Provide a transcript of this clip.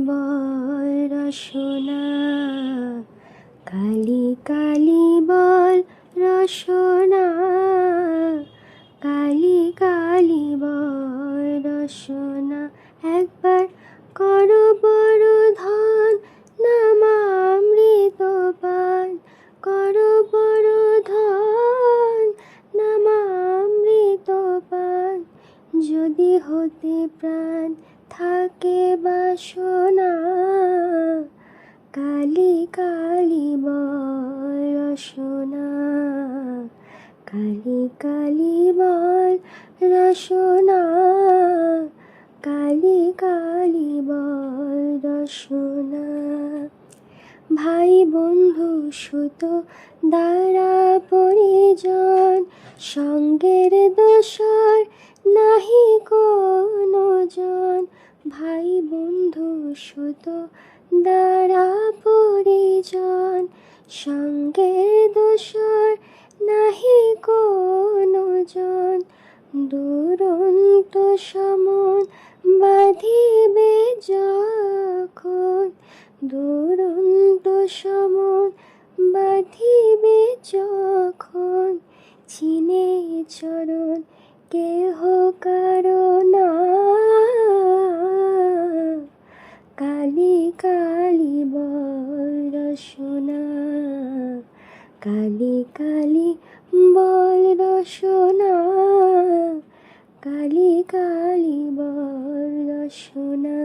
বল রসনা, কালি কালি বল রসনা, কালি কালি বল রসনা। একবার কর বড় ধন, নামামৃত পান, কর বড় ধন, নামামৃত পান। যদি হতে প্রাণ থাকে বাসনা, কালি কালি বল রসনা, কালি কালি বল রসনা, কালি কালি বল রসনা। ভাই বন্ধু সুত দ্বারা পরিজন, সঙ্গের দোসর নাহি কোনো জন। ভাই বন্ধু সুত দ্বারা পরিজন, সঙ্গের দোসর নাহি কোনো জন। দুরন্ত সমন বাঁধিবে যখন, দুরন্ত সমন বাঁধিবে যখন। চিনে চরণ কেহ কারো না, কালি কালি বল রসনা, কালি কালি বল রসনা, কালি কালি বল রসনা।